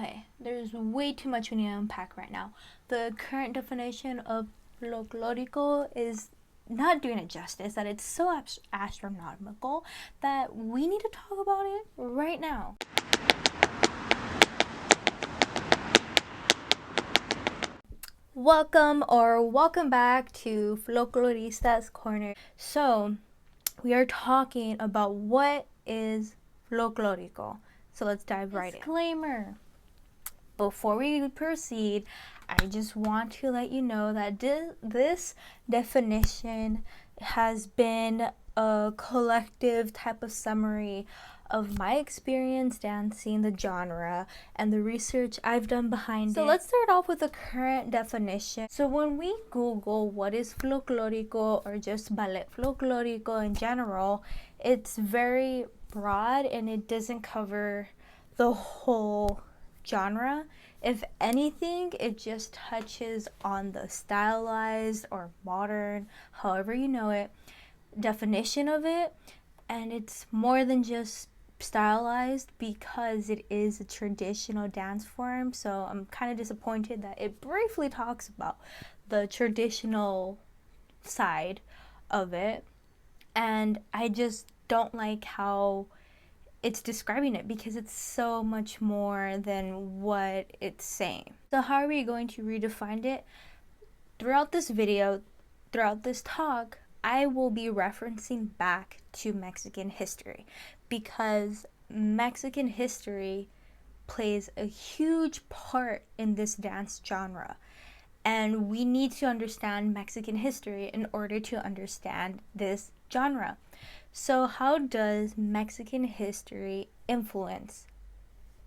Okay, there's way too much we need to unpack right now. The current definition of folklorico is not doing it justice, that it's so astronomical that we need to talk about it right now. Welcome back to Folklorista's Corner. So, we are talking about what is folklorico. So let's dive right in. Disclaimer. Before we proceed, I just want to let you know that this definition has been a collective type of summary of my experience dancing the genre and the research I've done behind it. So let's start off with the current definition. So when we Google what is folklorico or just ballet folklorico in general, it's very broad and it doesn't cover the whole genre. If anything, it just touches on the stylized or modern, however you know it, definition of it, and it's more than just stylized because it is a traditional dance form. So I'm kind of disappointed that it briefly talks about the traditional side of it, and I just don't like how it's describing it because it's so much more than what it's saying. So how are we going to redefine it? Throughout this video, throughout this talk, I will be referencing back to Mexican history because Mexican history plays a huge part in this dance genre. And we need to understand Mexican history in order to understand this genre. So how does Mexican history influence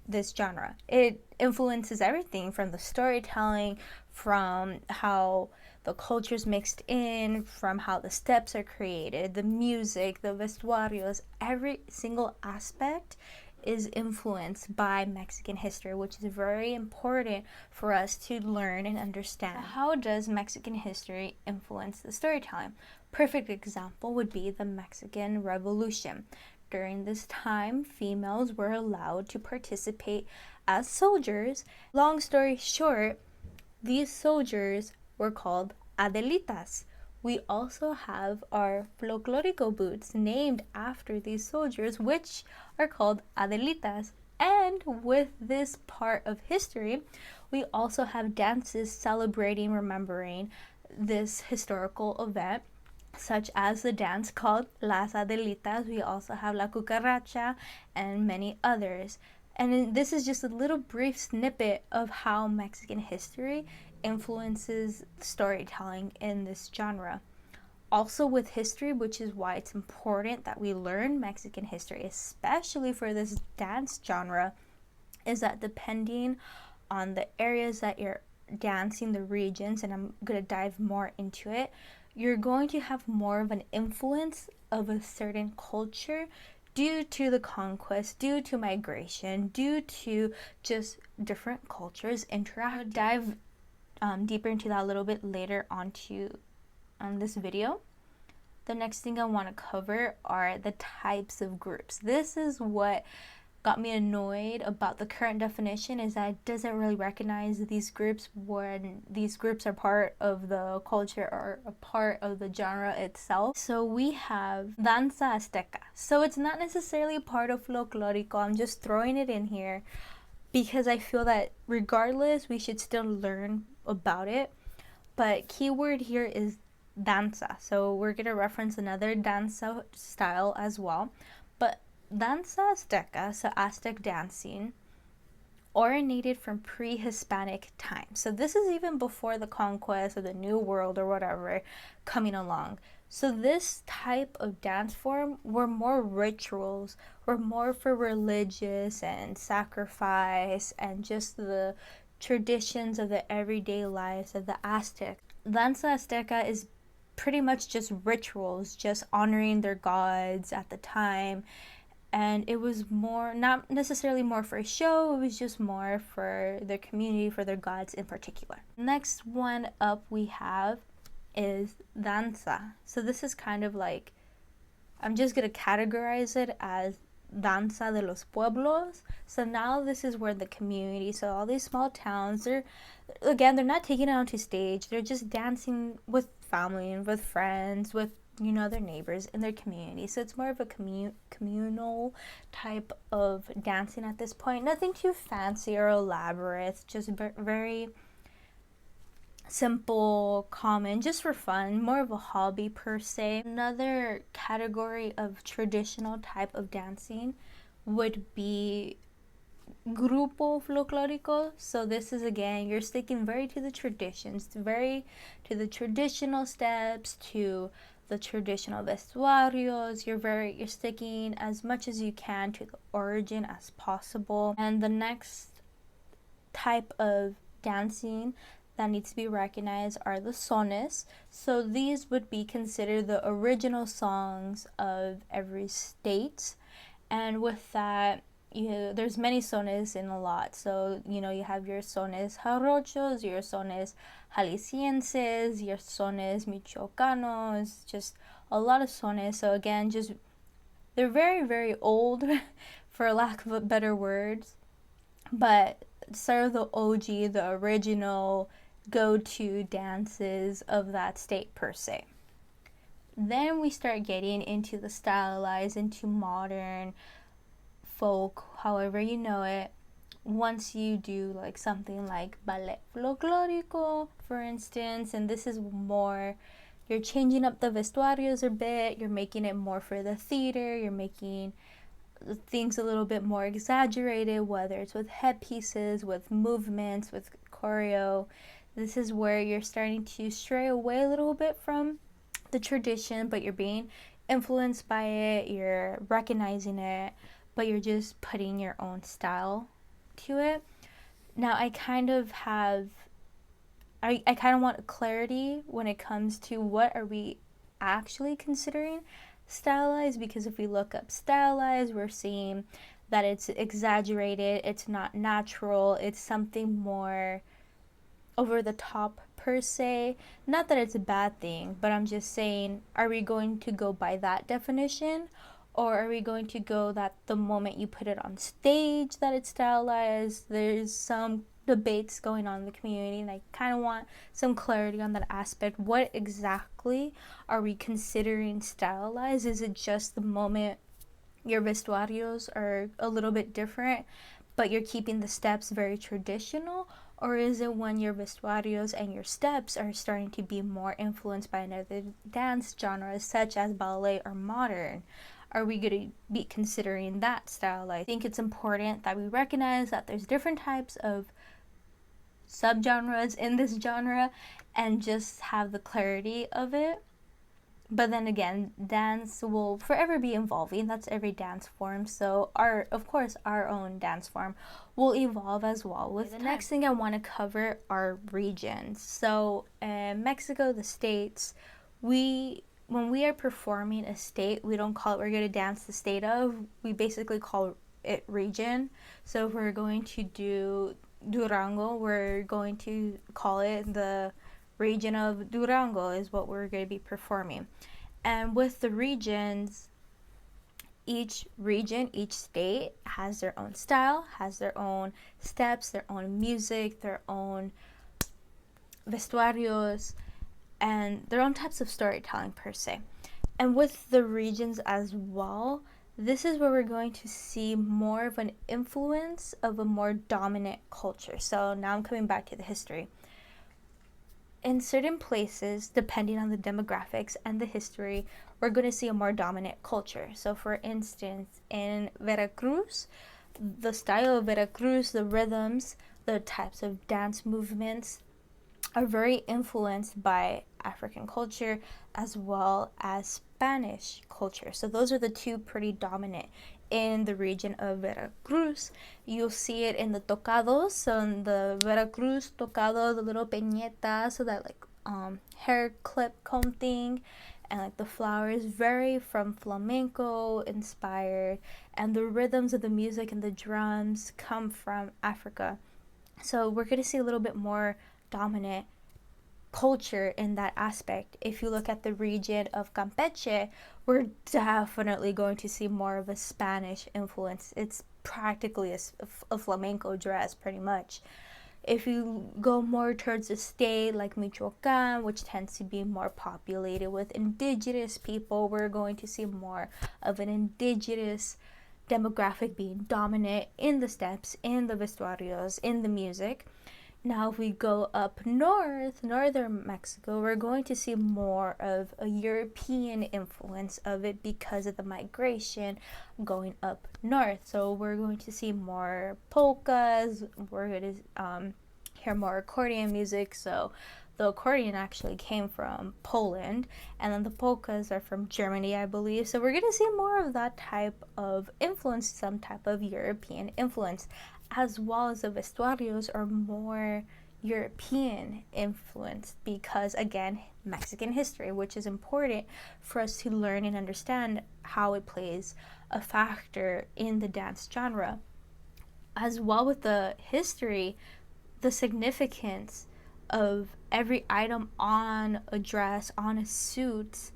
this genre? It influences everything from the storytelling, from how the culture's mixed in, from how the steps are created, the music, the vestuarios, every single aspect is influenced by Mexican history, which is very important for us to learn and understand. How does Mexican history influence the storytelling? Perfect example would be the Mexican Revolution. During this time, females were allowed to participate as soldiers. Long story short, these soldiers were called Adelitas. We also have our folklorico boots named after these soldiers, which are called Adelitas. And with this part of history, we also have dances celebrating, remembering this historical event, such as the dance called Las Adelitas. We also have La Cucaracha and many others. And this is just a little brief snippet of how Mexican history influences storytelling in this genre. Also with history, which is why it's important that we learn Mexican history, especially for this dance genre, is that depending on the areas that you're dancing, the regions, and I'm going to dive more into it, you're going to have more of an influence of a certain culture due to the conquest, due to migration, due to just different cultures interact. I'll dive deeper into that a little bit later on this video. The next thing I want to cover are the types of groups. This is what got me annoyed about the current definition, is that it doesn't really recognize these groups when these groups are part of the culture or a part of the genre itself. So we have danza azteca. So it's not necessarily part of folklorico. I'm just throwing it in here because I feel that regardless, we should still learn about it. But keyword here is danza. So we're going to reference another danza style as well. But danza azteca, so Aztec dancing, originated from pre-Hispanic times. So this is even before the conquest of the New World or whatever coming along. So this type of dance form were more rituals, were more for religious and sacrifice and just the traditions of the everyday lives of the Aztec. Danza azteca is pretty much just rituals, just honoring their gods at the time. And it was more, not necessarily more for a show, it was just more for their community, for their gods in particular. Next one up we have is danza. So this is kind of like, I'm just going to categorize it as danza de los pueblos. So now this is where the community, so all these small towns, they're not taking it onto stage. They're just dancing with family and with friends, with their neighbors in their community. So it's more of a communal type of dancing at this point. Nothing too fancy or elaborate. Just very simple, common, just for fun, more of a hobby per se. Another category of traditional type of dancing would be grupo folklorico. So this is, again, you're sticking very to the traditions, to the traditional steps, to the traditional vestuarios. You're sticking as much as you can to the origin as possible. And the next type of dancing that needs to be recognized are the sones. So these would be considered the original songs of every state. And with that, there's many sones in a lot. So, you have your sones jarochos, your sones jaliscienses, your sones michoacanos, just a lot of sones. So again, they're very, very old, for lack of a better words, but sort of the OG, the original go-to dances of that state per se. Then we start getting into the stylized, into modern folk, however you know it. Once you do like something like ballet folklorico, for instance, and this is more, you're changing up the vestuarios a bit, you're making it more for the theater, you're making things a little bit more exaggerated, whether it's with headpieces, with movements, with choreo. This is where you're starting to stray away a little bit from the tradition, but you're being influenced by it, you're recognizing it, but you're just putting your own style to it. Now I kind of want clarity when it comes to what are we actually considering stylized, because if we look up stylized, we're seeing that it's exaggerated, it's not natural, it's something more over the top per se. Not that it's a bad thing, but I'm just saying, are we going to go by that definition, or are we going to go that the moment you put it on stage that it's stylized? There's some debates going on in the community, and I kind of want some clarity on that aspect. What exactly are we considering stylized? Is it just the moment your vestuarios are a little bit different, but you're keeping the steps very traditional? Or is it when your vestuarios and your steps are starting to be more influenced by another dance genre, such as ballet or modern? Are we going to be considering that style? I think it's important that we recognize that there's different types of subgenres in this genre and just have the clarity of it. But then again, dance will forever be evolving. That's every dance form. So our own dance form will evolve as well with the time. Next thing I want to cover are regions. So Mexico, the states, when we are performing a state, we don't call it we're going to dance the state of. We basically call it region. So if we're going to do Durango, we're going to call it the region of Durango is what we're going to be performing. And with the regions, each region, each state has their own style, has their own steps, their own music, their own vestuarios, and their own types of storytelling per se. And with the regions as well, this is where we're going to see more of an influence of a more dominant culture. So now I'm coming back to the history. In certain places, depending on the demographics and the history, we're going to see a more dominant culture. So for instance, in Veracruz, the style of Veracruz, the rhythms, the types of dance movements are very influenced by African culture as well as Spanish culture. So those are the two pretty dominant in the region of Veracruz. You'll see it in the tocados. So in the Veracruz tocado, the little peñeta, so that like hair clip comb thing, and like the flowers, very from flamenco inspired, and the rhythms of the music and the drums come from Africa. So we're going to see a little bit more dominant culture in that aspect. If you look at the region of Campeche, we're definitely going to see more of a Spanish influence. It's practically a flamenco dress, pretty much. If you go more towards the state like Michoacan, which tends to be more populated with indigenous people, we're going to see more of an indigenous demographic being dominant in the steps, in the vestuarios, in the music. Now if we go up north, northern Mexico, we're going to see more of a European influence of it because of the migration going up north. So we're going to see more polkas, we're going to hear more accordion music. So the accordion actually came from Poland, and then the polkas are from Germany, I believe. So we're going to see more of that type of influence, some type of European influence, as well as the vestuarios are more European influence because, again, Mexican history, which is important for us to learn and understand how it plays a factor in the dance genre. As well with the history, the significance of every item on a dress, on a suit,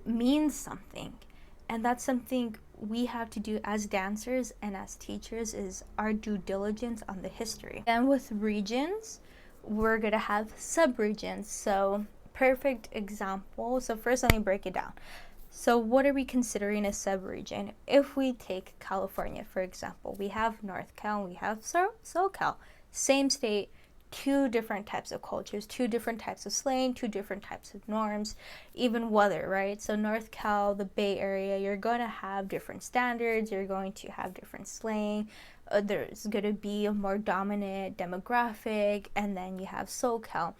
means something. And that's something we have to do as dancers and as teachers, is our due diligence on the history. And with regions, we're going to have sub-regions. So perfect example. So first let me break it down. So what are we considering a sub-region? If we take California, for example, we have North Cal, we have SoCal, same state, two different types of cultures, two different types of slang, two different types of norms, even weather, right? So North Cal, the Bay Area, you're going to have different standards, you're going to have different slang, there's going to be a more dominant demographic, and then you have SoCal.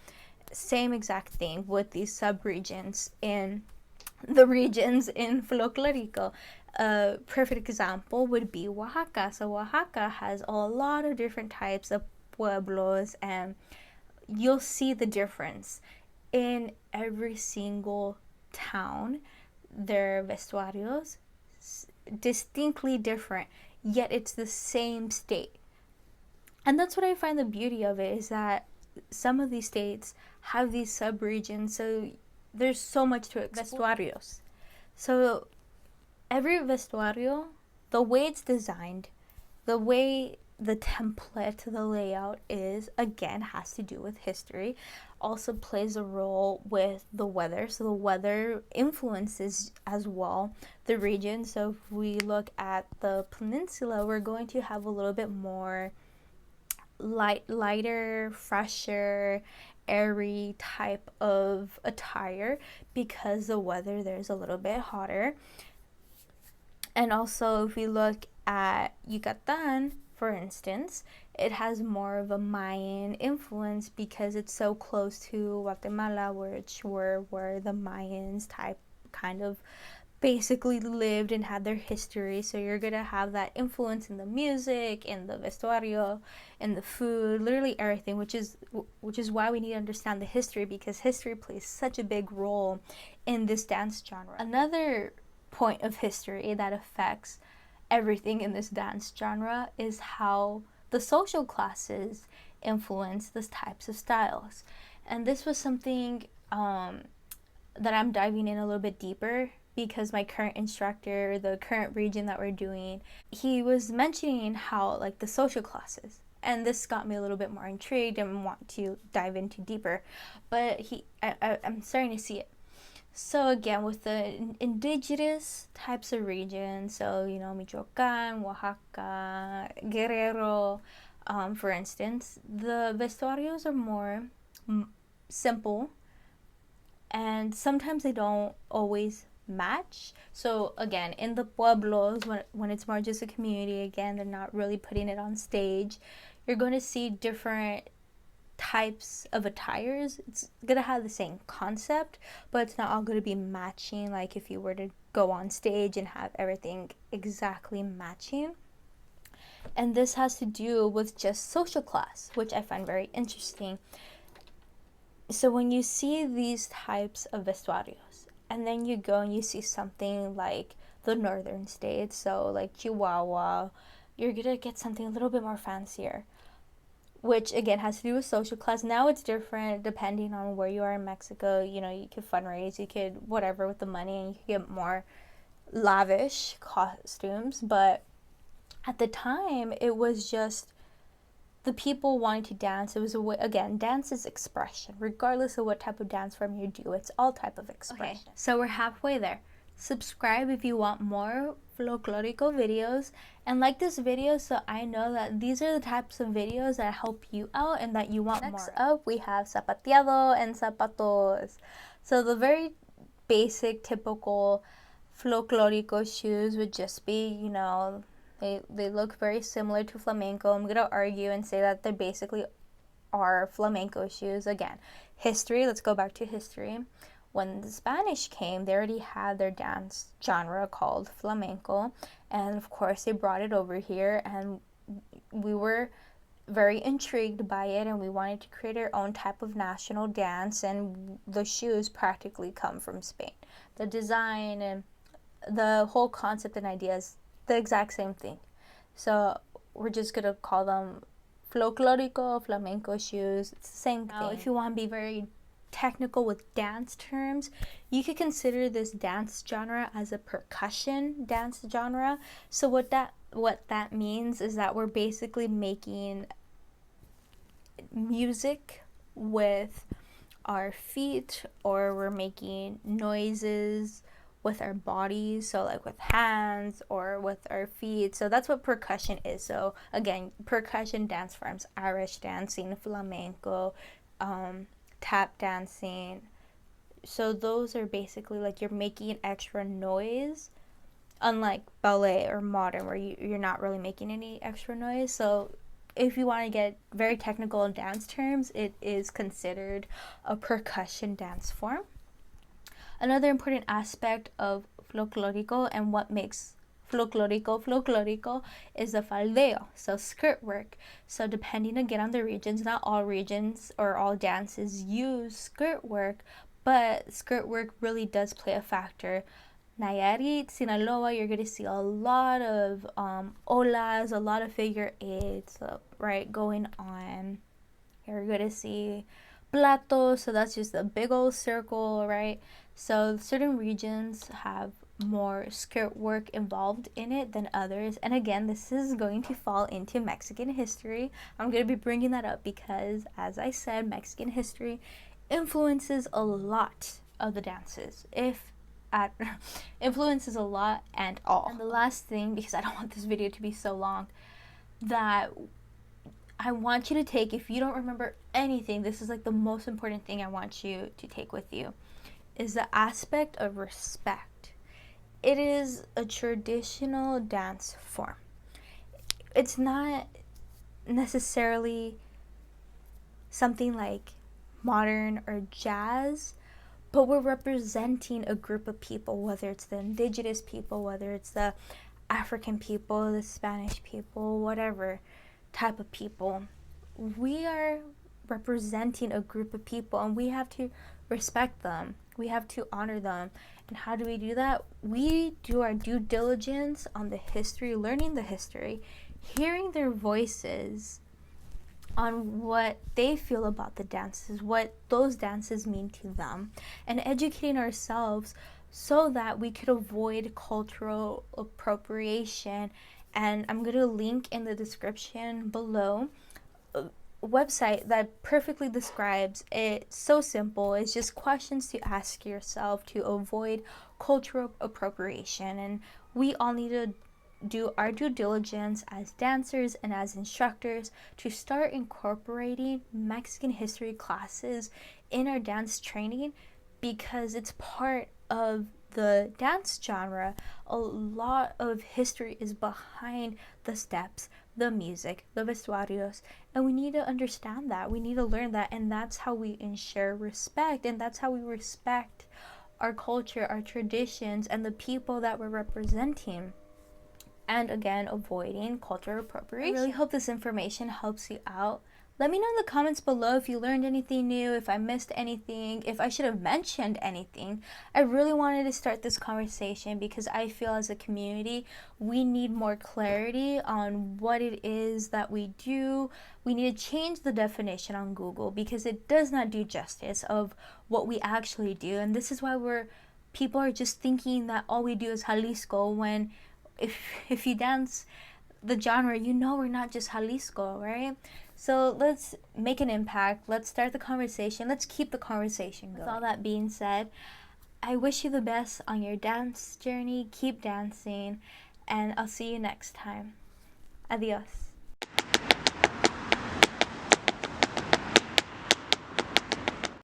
Same exact thing with these sub-regions in the regions in Folklorico. A perfect example would be Oaxaca. So Oaxaca has a lot of different types of pueblos, and you'll see the difference in every single town. Their vestuarios distinctly different, yet it's the same state. And that's what I find the beauty of it, is that some of these states have these sub-regions, so there's so much to it. Vestuarios. So every vestuario, the way it's designed, the way the template, the layout is, again, has to do with history. Also plays a role with the weather. So the weather influences as well the region. So if we look at the peninsula, we're going to have a little bit more lighter, fresher, airy type of attire because the weather there's a little bit hotter. And also if we look at Yucatan, for instance, it has more of a Mayan influence because it's so close to Guatemala, where the Mayans kind of basically lived and had their history. So you're gonna have that influence in the music, in the vestuario, in the food, literally everything, which is why we need to understand the history, because history plays such a big role in this dance genre. Another point of history that affects everything in this dance genre is how the social classes influence these types of styles. And this was something that I'm diving in a little bit deeper, because my current instructor, the current region that we're doing, he was mentioning how, like, the social classes, and this got me a little bit more intrigued and want to dive into deeper, but I'm starting to see it. So again, with the indigenous types of regions, so Michoacan, Oaxaca, Guerrero, for instance, the vestuarios are more simple, and sometimes they don't always match. So again, in the pueblos, when it's more just a community, again, they're not really putting it on stage, you're going to see different types of attires. It's gonna have the same concept, but it's not all going to be matching, like if you were to go on stage and have everything exactly matching. And this has to do with just social class, which I find very interesting. So when you see these types of vestuarios, and then you go and you see something like the northern states, so like Chihuahua, you're gonna get something a little bit more fancier. which again has to do with social class. Now it's different depending on where you are in Mexico. You know, you could fundraise, you could whatever with the money, and you could get more lavish costumes. But at the time, it was just the people wanting to dance. It was a way, again, dance is expression. Regardless of what type of dance form you do, it's all type of expression. Okay, so we're halfway there. Subscribe if you want more Folklorico videos, and like this video so I know that these are the types of videos that help you out and that you want more. Next up, we have Sapatiado and Zapatos. So the very basic, typical Folklorico shoes would just be, you know, they look very similar to flamenco. I'm going to argue and say that they basically are flamenco shoes. Again, history, let's go back to history. When the Spanish came, they already had their dance genre called flamenco, and of course they brought it over here, and we were very intrigued by it, and we wanted to create our own type of national dance, and the shoes practically come from Spain. The design and the whole concept and idea is the exact same thing. So we're just going to call them folklorico, flamenco shoes. It's the same thing. Now, if you want to be very technical with dance terms, you could consider this dance genre as a percussion dance genre. So what that means is that we're basically making music with our feet, or we're making noises with our bodies, so like with hands or with our feet. So that's what percussion is. So again, percussion dance forms: Irish dancing, flamenco, tap dancing. So those are basically like you're making extra noise, unlike ballet or modern where you're not really making any extra noise. So if you want to get very technical in dance terms, it is considered a percussion dance form. Another important aspect of folklorico and what makes folklorico is the faldeo, so skirt work. So depending again on the regions, not all regions or all dances use skirt work, but skirt work really does play a factor. Nayarit, Sinaloa, you're going to see a lot of olas, a lot of figure eights, right, going on. You're going to see platos, so that's just a big old circle, right? So certain regions have more skirt work involved in it than others. And again, this is going to fall into Mexican history. I'm going to be bringing that up because, as I said, Mexican history influences a lot of the dances. Influences a lot and all. And the last thing, because I don't want this video to be so long, that I want you to take, if you don't remember anything, this is like the most important thing I want you to take with you, is the aspect of respect. It is a traditional dance form. It's not necessarily something like modern or jazz, but we're representing a group of people, whether it's the indigenous people, whether it's the African people, the Spanish people, whatever type of people. We are representing a group of people, and we have to respect them. We have to honor them. And how do we do that? We do our due diligence on the history, learning the history, hearing their voices on what they feel about the dances, what those dances mean to them, and educating ourselves so that we could avoid cultural appropriation. And I'm going to link in the description below a website that perfectly describes it. So simple. It's just questions to ask yourself to avoid cultural appropriation. And we all need to do our due diligence as dancers and as instructors to start incorporating Mexican history classes in our dance training, because it's part of the dance genre. A lot of history is behind the steps, the music, the vestuarios, and we need to understand that. We need to learn that, and that's how we ensure respect, and that's how we respect our culture, our traditions, and the people that we're representing. And again, avoiding cultural appropriation. I really hope this information helps you out. Let me know in the comments below if you learned anything new, if I missed anything, if I should have mentioned anything. I really wanted to start this conversation because I feel as a community, we need more clarity on what it is that we do. We need to change the definition on Google because it does not do justice of what we actually do. And this is why people are just thinking that all we do is Jalisco, when if you dance the genre, you know we're not just Jalisco, right? So let's make an impact. Let's start the conversation. Let's keep the conversation going. With all that being said, I wish you the best on your dance journey. Keep dancing, and I'll see you next time. Adios.